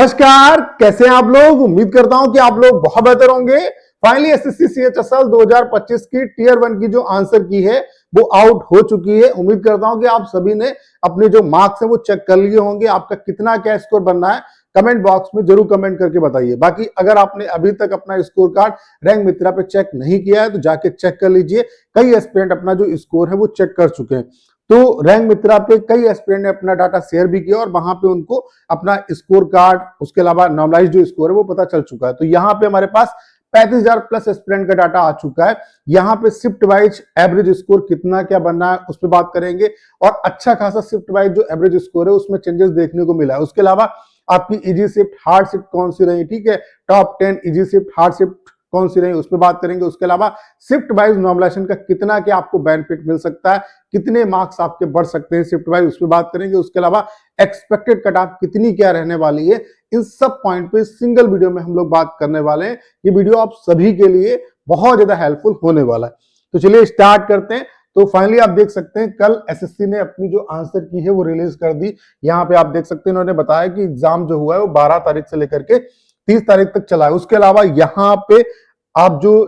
नमस्कार, कैसे हैं आप लोग। उम्मीद करता हूं कि आप लोग बहुत बेहतर होंगे। फाइनली एसएससी सीएचएसएल 2025 की टीयर 1 की जो आंसर की है वो आउट हो चुकी है। उम्मीद करता हूं कि आप सभी ने अपने जो मार्क्स हैं वो चेक कर लिए होंगे। आपका कितना क्या स्कोर बनना है कमेंट बॉक्स में जरूर कमेंट करके बताइए। बाकी अगर आपने अभी तक अपना स्कोर कार्ड रैंक मित्रा पे चेक नहीं किया है तो जाके चेक कर लीजिए। कई एस्पिरेंट अपना जो स्कोर है वो चेक कर चुके हैं। तो रैंक मित्रा पे कई एस्पिरेंट ने अपना डाटा शेयर भी किया और वहां पे उनको अपना स्कोर कार्ड, उसके अलावा नॉर्मलाइज जो स्कोर है वो पता चल चुका है। तो यहाँ पे हमारे पास 35,000 प्लस एस्पिरेंट का डाटा आ चुका है। यहाँ पे शिफ्ट वाइज एवरेज स्कोर कितना क्या बनना है उस पर बात करेंगे और अच्छा खासा शिफ्ट वाइज जो एवरेज स्कोर है उसमें चेंजेस देखने को मिला है। उसके अलावा आपकी इजी शिफ्ट हार्ड शिफ्ट कौन सी रही, ठीक है, top 10 easy shift hard shift कौन सी रही उस पर बात करेंगे। उसके अलावा शिफ्ट वाइज नॉर्मलाइजेशन का कितना क्या आपको बेनिफिट मिल सकता है, कितने मार्क्स आपके बढ़ सकते हैं शिफ्ट वाइज उस पर बात करेंगे। उसके अलावा एक्सपेक्टेड कट ऑफ कितनी क्या रहने वाली है, इन सब पॉइंट पे सिंगल वीडियो में हम लोग बात करने वाले हैं। ये वीडियो आप सभी के लिए बहुत ज्यादा हेल्पफुल होने वाला है। तो चलिए स्टार्ट करते हैं। तो फाइनली आप देख सकते हैं कल एसएससी ने अपनी जो आंसर की है वो रिलीज कर दी। यहाँ पे आप देख सकते हैं इन्होंने बताया कि एग्जाम जो हुआ है वो 12 तारीख से लेकर के 30 तारीख तक चला है। उसके अलावा यहाँ पे आप जो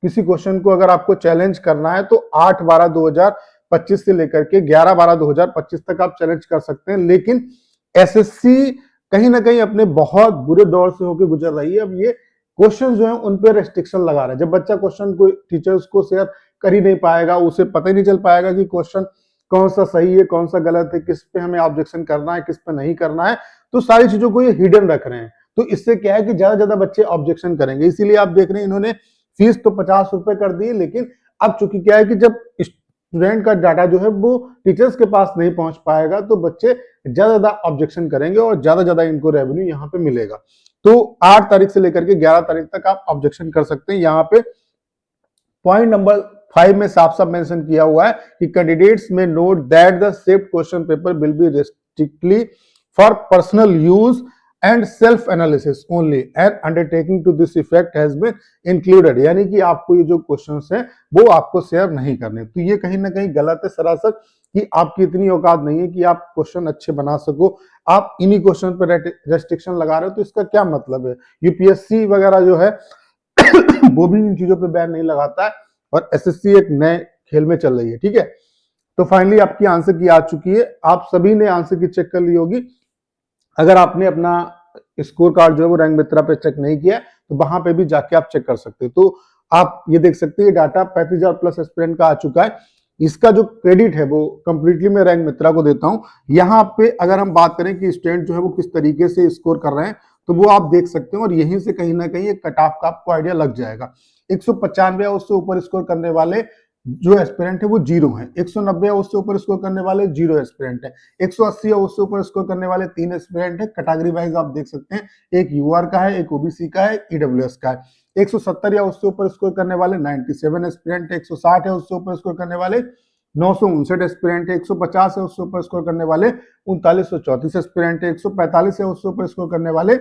किसी क्वेश्चन को अगर आपको चैलेंज करना है तो 8/12/2025 से लेकर के 11/12/2025 तक आप चैलेंज कर सकते हैं। लेकिन एसएससी कहीं ना कहीं अपने बहुत बुरे दौर से होकर गुजर रही है। अब ये क्वेश्चन जो है उन पे रेस्ट्रिक्शन लगा रहे हैं। जब बच्चा क्वेश्चन को टीचर्स को शेयर कर ही नहीं पाएगा, उसे पता ही नहीं चल पाएगा कि क्वेश्चन कौन सा सही है कौन सा गलत है, किस पे हमें ऑब्जेक्शन करना है किस पे नहीं करना है, तो सारी चीजों को ये हिडन रख रहे हैं। तो इससे क्या है कि ज्यादा ज्यादा बच्चे ऑब्जेक्शन करेंगे। इसीलिए आप देख रहे हैं इन्होंने फीस तो 50 रुपए कर दी, लेकिन अब चूंकि क्या है कि जब स्टूडेंट का डाटा जो है वो टीचर्स के पास नहीं पहुंच पाएगा तो बच्चे ज्यादा ज्यादा ऑब्जेक्शन करेंगे और ज्यादा इनको रेवेन्यू यहाँ पे मिलेगा। तो 8 तारीख से लेकर के 11 तारीख तक आप ऑब्जेक्शन कर सकते हैं। यहाँ पे पॉइंट नंबर 5 में साफ साफ मेंशन किया हुआ है कि कैंडिडेट्स में note that the shaped question paper will be restrictly for personal use and self analysis only and undertaking to this effect has been included. यानी कि आपको ये जो क्वेश्चंस हैं वो आपको शेयर नहीं करने। तो ये कहीं ना कहीं गलत है सरासर कि आपकी इतनी औकात नहीं है कि आप क्वेश्चन अच्छे बना सको। आप इन्हीं क्वेश्चन पर रेस्ट्रिक्शन लगा रहे हो तो इसका क्या मतलब है। यूपीएससी वगैरह जो है वो भी इन चीजों पर बैन नहीं लगाता है और एसएससी एक नए खेल में चल रही है, ठीक है। तो फाइनली आपकी आंसर की आ चुकी है। आप सभी ने आंसर की चेक कर ली होगी। अगर आपने अपना स्कोर कार्ड जो है वो रैंक मित्रा पे चेक नहीं किया तो वहां पे भी जाके आप चेक कर सकते हैं। तो आप ये देख सकते हैं डाटा 35,000 प्लस एस्पिरेंट का आ चुका है। इसका जो क्रेडिट है वो कंप्लीटली मैं रैंक मित्रा को देता हूं। यहाँ पे अगर हम बात करें कि स्टूडेंट जो है वो किस तरीके से स्कोर कर रहे हैं तो वो आप देख सकते हैं और यहीं से कहीं ना कहीं एक कट ऑफ का आपको आइडिया लग जाएगा। 195 या उससे ऊपर स्कोर करने वाले जो एस्पिरेंट है वो 0 है। 190 या उससे ऊपर स्कोर करने वाले 0 एस्पिरेंट है। 180 या उससे ऊपर स्कोर करने वाले 3 एस्पिरेंट है। कैटेगरी वाइज आप देख सकते हैं, एक यूआर का है, एक ओबीसी का है, ईडब्ल्यूएस का है। 170 या उससे ऊपर स्कोर करने वाले 97 एस्पिरेंट है। 160 या उससे ऊपर स्कोर करने वाले 959 एस्पिरेंट है। 150 है उससे ऊपर स्कोर करने वाले 3934 एस्पिरेंट है। 145 है उससे ऊपर स्कोर करने वाले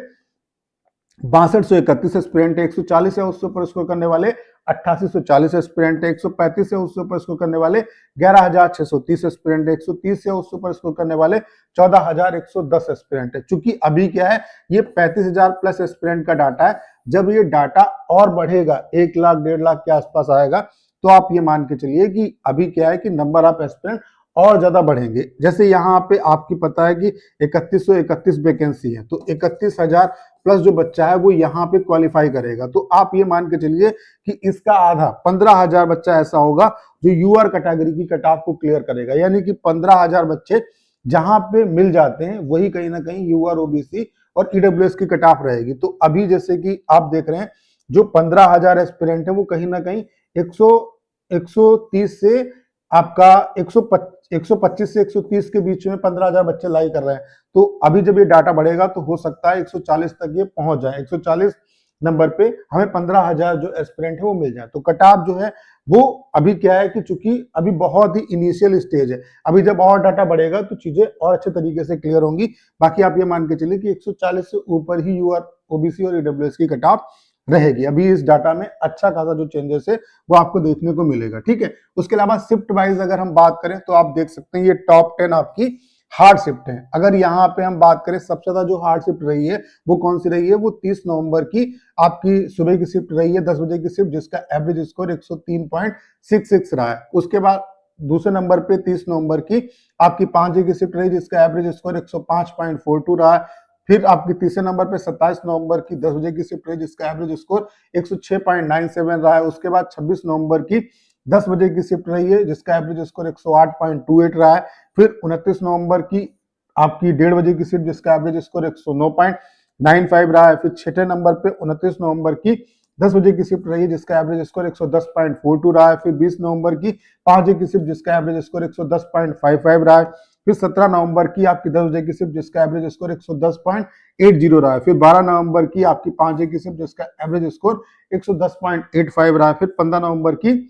6231 एस्पिरेंट है। 140 है उससे ऊपर स्कोर करने वाले 8840 एस्पिरेंट है। 135 है उससे ऊपर स्कोर करने वाले 11630 एस्पिरेंट है। 130 है उससे ऊपर स्कोर करने वाले 14110 एस्पिरेंट है। चूंकि अभी क्या है ये 35,000 प्लस एस्पिरेंट का डाटा है। जब ये डाटा और बढ़ेगा 1 लाख 1.5 लाख के आसपास आएगा तो आप ये मान के चलिए कि अभी क्या है कि नंबर ऑफ एस्पिरेंट और ज्यादा बढ़ेंगे। जैसे यहाँ पे आपकी पता है कि 3131 वैकेंसी है तो 31,000 प्लस जो बच्चा है वो यहाँ पे क्वालिफाई करेगा। तो आप ये मान के चलिए कि इसका आधा 15,000 बच्चा ऐसा होगा जो यूआर कैटेगरी की कट ऑफ को क्लियर करेगा। यानी कि 15,000 बच्चे जहां पे मिल जाते हैं वही कहीं ना कहीं यूआर ओबीसी और ईडब्ल्यूएस की कट ऑफ रहेगी। तो अभी जैसे कि आप देख रहे हैं जो 15,000 एस्पिरेंट है वो कहीं ना कहीं 130 से आपका 125 से 130 के बीच में 15,000 बच्चे लाई कर रहे हैं। तो अभी जब ये डाटा बढ़ेगा तो हो सकता है 140 तक ये पहुंच जाए। 140 नंबर पे हमें 15,000 जो एस्पिरेंट है वो मिल जाए। तो कट ऑफ जो है वो अभी क्या है कि चूंकि अभी बहुत ही इनिशियल स्टेज है, अभी जब और डाटा बढ़ेगा तो चीजें और अच्छे तरीके से क्लियर होंगी। बाकी आप ये मान के चलिए कि 140 से ऊपर ही यूआर ओबीसी और ईडब्ल्यूएस की कट ऑफ रहेगी। अभी इस डाटा में अच्छा खासा जो चेंजेस है वो आपको देखने को मिलेगा, ठीक है। उसके अलावा शिफ्ट वाइज अगर हम बात करें तो आप देख सकते हैं ये टॉप 10 आपकी हार्ड शिफ्ट है। अगर यहाँ पे हम बात करें सबसे ज्यादा जो हार्ड शिफ्ट रही है वो कौन सी रही है, वो 30 नवंबर की आपकी सुबह की शिफ्ट रही है, 10 बजे की शिफ्ट, जिसका एवरेज स्कोर 103.66 रहा है। उसके बाद दूसरे नंबर पे 30 नवंबर की आपकी 5 बजे की शिफ्ट रही, जिसका एवरेज स्कोर 105.42 रहा है। फिर आपकी तीसरे नंबर पे 27 नवंबर की 10 बजे की शिफ्ट रही, जिसका एवरेज स्कोर 106.97 रहा है। उसके बाद 26 नवंबर की 10 बजे की शिफ्ट रही है, जिसका एवरेज स्कोर 108.28 रहा है। फिर 29 नवंबर की आपकी 1:30 बजे की शिफ्ट, जिसका एवरेज स्कोर 109.95 रहा है। फिर छठे नंबर पे 29 नवंबर की 10 बजे की शिफ्ट रही है, जिसका एवरेज स्कोर 110.42 रहा है। फिर 20 नवंबर की 5 बजे की शिफ्ट, जिसका एवरेज स्कोर 110.55 रहा है। फिर 17 नवंबर की आपकी 10 बजे की शिफ्ट, जिसका एवरेज स्कोर 110.80 रहा है। फिर 12 नवंबर की आपकी 5 बजे की शिफ्ट, जिसका एवरेज स्कोर 110.85 रहा है। फिर 15 नवंबर की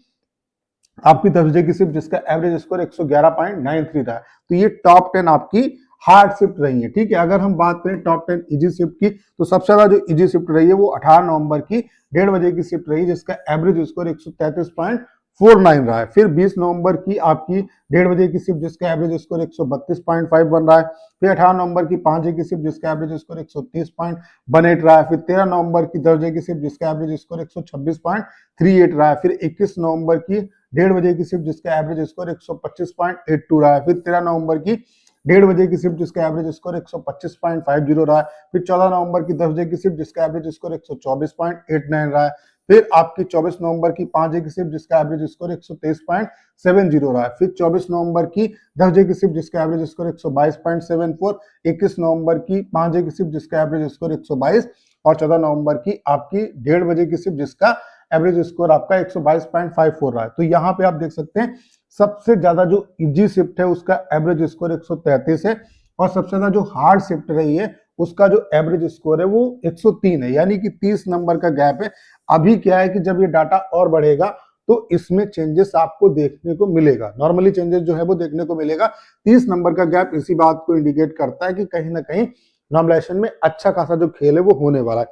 आपकी 10 बजे की शिफ्ट, जिसका एवरेज स्कोर 111.93 रहा है। तो ये टॉप 10 आपकी हार्ड शिफ्ट रही है। ठीक है, अगर हम बात करें टॉप 10 इजी शिफ्ट की, तो सबसे ज्यादा जो इजी शिफ्ट रही है वो 18 नवंबर की 1:30 बजे की शिफ्ट रही, जिसका एवरेज स्कोर 133.49 रहा है। फिर 20 नवंबर की आपकी 1:30 बजे की शिफ्ट, जिसका एवरेज स्कोर 132.5 बन रहा है। फिर 18 नवंबर की 5 बजे की शिफ्ट, जिसका एवरेज स्कोर 130.18 रहा है। फिर 13 नवंबर की 10 बजे की शिफ्ट, जिसका एवरेज स्कोर 126.38 रहा है। फिर 21 नवंबर की 1:30 बजे की शिफ्ट, जिसका एवरेज स्कोर 125.82 रहा है। फिर 13 नवंबर की 1:30 बजे की शिफ्ट, जिसका एवरेज स्कोर 125.50 रहा है। फिर 14 नवंबर की 10 बजे की शिफ्ट, जिसका एवरेज स्कोर 124.89 रहा है। फिर आपकी 24 नवंबर की 5 बजे की शिफ्ट, जिसका एवरेज स्कोर 123.70 रहा है। फिर 24 नवंबर की 10 बजे की शिफ्ट, जिसका एवरेज स्कोर 122.74। 21 नवंबर की 5 बजे की शिफ्ट, जिसका एवरेज स्कोर 122, और 14 नवंबर की आपकी 1:30 बजे की शिफ्ट, जिसका एवरेज स्कोर आपका 122.54 रहा है। तो यहाँ पे आप देख सकते हैं सबसे ज्यादा जो इजी शिफ्ट है उसका एवरेज स्कोर 133 है, और सबसे ज्यादा जो हार्ड शिफ्ट रही है उसका जो एवरेज स्कोर है वो 103 है, यानी कि 30 नंबर का गैप है। अभी क्या है कि जब ये डाटा और बढ़ेगा तो इसमें चेंजेस आपको देखने को मिलेगा, नॉर्मली चेंजेस जो है वो देखने को मिलेगा। 30 नंबर का गैप इसी बात को इंडिकेट करता है कि कहीं ना कहीं नॉर्मलाइजेशन में अच्छा खासा जो खेल है वो होने वाला है।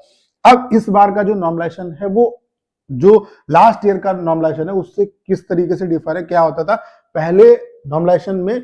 अब इस बार का जो नॉर्मलाइजेशन है वो जो लास्ट ईयर का नॉर्मलाइजेशन है उससे किस तरीके से डिफर है, क्या होता था पहले नॉर्मलाइजेशन में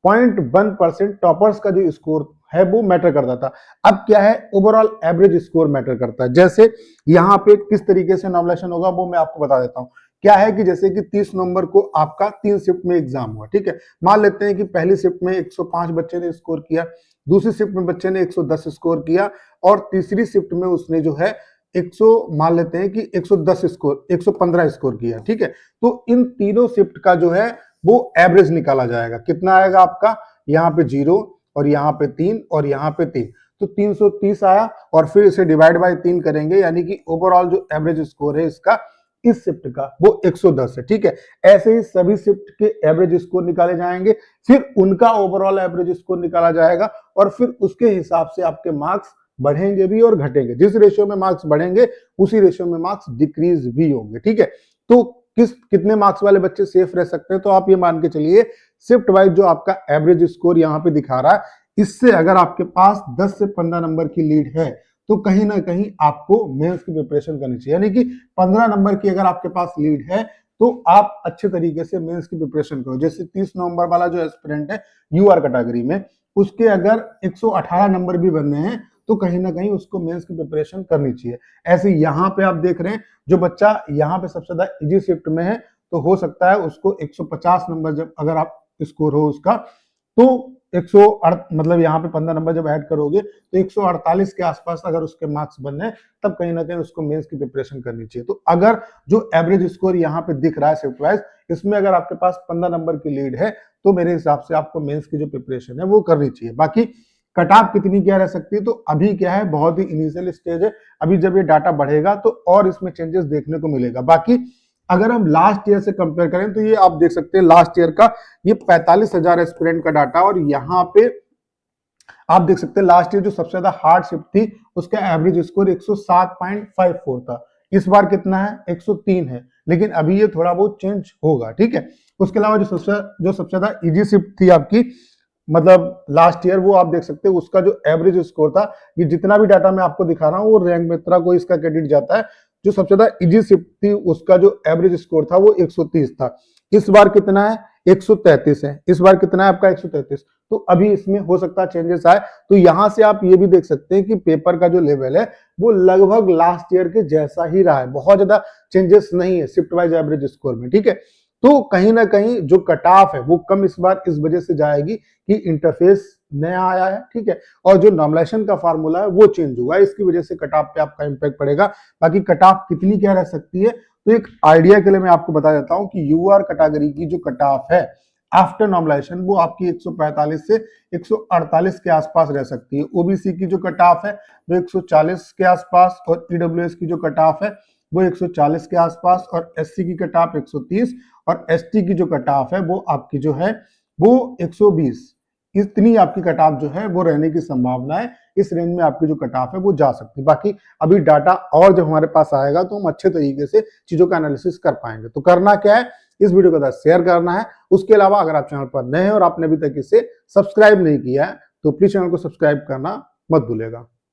0.1% टॉपर्स का जो स्कोर है वो मैटर करता था। अब क्या है, ओवरऑल एवरेज स्कोर मैटर करता है। जैसे यहाँ पे किस तरीके से नॉर्मलाइजेशन होगा वो मैं आपको बता देता हूँ। क्या है कि जैसे कि 30 नवंबर को आपका 3 शिफ्ट में एग्जाम हुआ, ठीक है। मान लेते हैं कि पहली शिफ्ट में 105 बच्चे ने स्कोर किया, दूसरी शिफ्ट में बच्चे ने 110 स्कोर किया, और तीसरी शिफ्ट में उसने जो है 100 मान लेते हैं कि 110 स्कोर 115 स्कोर किया, ठीक है। तो इन तीनों शिफ्ट का जो है वो एवरेज निकाला जाएगा। कितना आएगा आपका, यहाँ पे 0 और यहाँ पे 3 और यहाँ पे 3, तो 330 आया, और फिर इसे डिवाइड बाय 3 करेंगे, यानी कि ओवरऑल जो एवरेज स्कोर है इसका इस शिफ्ट का वो 110 है, ठीक है। ऐसे ही सभी शिफ्ट के एवरेज स्कोर निकाले जाएंगे, फिर उनका ओवरऑल एवरेज स्कोर निकाला जाएगा, और फिर उसके हिसाब से आपके मार्क्स बढ़ेंगे भी और घटेंगे। जिस रेशियो में मार्क्स बढ़ेंगे उसी रेशियो में मार्क्स डिक्रीज भी होंगे, ठीक है। तो कितने मार्क्स वाले बच्चे सेफ रह सकते हैं, तो आप ये मान के चलिए शिफ्ट वाइज जो आपका एवरेज स्कोर यहाँ पे दिखा रहा है, इससे अगर आपके पास 10 से 15 नंबर की लीड है तो कहीं ना कहीं आपको मेंस की प्रिपरेशन करनी चाहिए। यानी कि 15 नंबर की अगर आपके पास लीड है तो आप अच्छे तरीके से मेंस की प्रिपरेशन करो। जैसे 30 नवंबर वाला जो एस्पिरेंट है यूआर कैटेगरी में, उसके अगर 118 नंबर भी बनने हैं तो कहीं ना कहीं उसको मेंस की प्रिपरेशन करनी चाहिए। ऐसे यहाँ पे आप देख रहे हैं जो बच्चा यहाँ पे सबसे ज्यादा इजी शिफ्ट में है, तो हो सकता है उसको 150 नंबर जब अगर आप स्कोर हो उसका, तो 108 मतलब यहाँ पे 15 नंबर जब ऐड करोगे तो 148 के आसपास अगर उसके मार्क्स बनने, तब कहीं ना कहीं उसको मेंस की प्रिपरेशन करनी चाहिए। तो अगर जो एवरेज स्कोर यहाँ पे दिख रहा है शिफ्ट वाइज, इसमें अगर आपके पास 15 नंबर की लीड है तो मेरे हिसाब से आपको मेंस की जो प्रिपरेशन है वो करनी चाहिए। बाकी कट ऑफ कितनी क्या रह सकती है, तो अभी क्या है बहुत ही इनिशियल स्टेज है, अभी जब ये डाटा बढ़ेगा तो और इसमें चेंजेस देखने को मिलेगा। बाकी अगर हम लास्ट ईयर से कंपेयर करें तो ये आप देख सकते हैं लास्ट ईयर का ये 45,000 एस्पिरेंट का डाटा, और यहाँ पे आप देख सकते हैं लास्ट ईयर जो सबसे ज्यादा हार्ड शिफ्ट थी उसका एवरेज स्कोर 107.54 था। इस बार कितना है, 103 है, लेकिन अभी ये थोड़ा बहुत चेंज होगा, ठीक है। उसके अलावा जो सबसे ज्यादा इजी शिफ्ट थी आपकी मतलब लास्ट ईयर, वो आप देख सकते हैं उसका जो एवरेज स्कोर था, ये जितना भी डाटा मैं आपको दिखा रहा हूँ वो रैंक मित्रा को इसका क्रेडिट जाता है। जो सबसे ज्यादा इजी शिफ्ट थी उसका जो एवरेज स्कोर था वो 130 था। इस बार कितना है, 133 है। इस बार कितना है आपका, 133। तो अभी इसमें हो सकता है चेंजेस आए। तो यहां से आप ये भी देख सकते हैं कि पेपर का जो लेवल है वो लगभग लास्ट ईयर के जैसा ही रहा है, बहुत ज्यादा चेंजेस नहीं है शिफ्ट वाइज एवरेज स्कोर में, ठीक है। तो कहीं ना कहीं जो कट ऑफ है वो कम इस बार इस वजह से जाएगी कि इंटरफेस नया आया है, ठीक है, और जो नॉर्मलाइजेशन का फार्मूला है वो चेंज हुआ है, इसकी वजह से कट ऑफ पे आपका इंपैक्ट पड़ेगा। बाकी कट ऑफ कितनी क्या रह सकती है, तो एक आइडिया के लिए मैं आपको बता देता हूं कि यूआर कैटेगरी की जो कट ऑफ है आफ्टर नॉर्मलाइजेशन वो आपकी 145 से 148 के आसपास रह सकती है। ओबीसी की जो कट ऑफ है वो 140 के आसपास, और ईडब्ल्यूएस की जो कट ऑफ है वो 140 के आसपास, और एससी की कट ऑफ 130, और एसटी की जो कट ऑफ है वो आपकी जो है वो 120। इतनी आपकी कट ऑफ जो है वो रहने की संभावना है। इस रेंज में आपकी जो कट ऑफ है वो जा सकती है। बाकी अभी डाटा और जब हमारे पास आएगा तो हम अच्छे तरीके से चीजों का एनालिसिस कर पाएंगे। तो करना क्या है, इस वीडियो को शेयर करना है। उसके अलावा अगर आप चैनल पर नए हैं और आपने अभी तक इसे सब्सक्राइब नहीं किया है तो प्लीज चैनल को सब्सक्राइब करना मत भूलिएगा।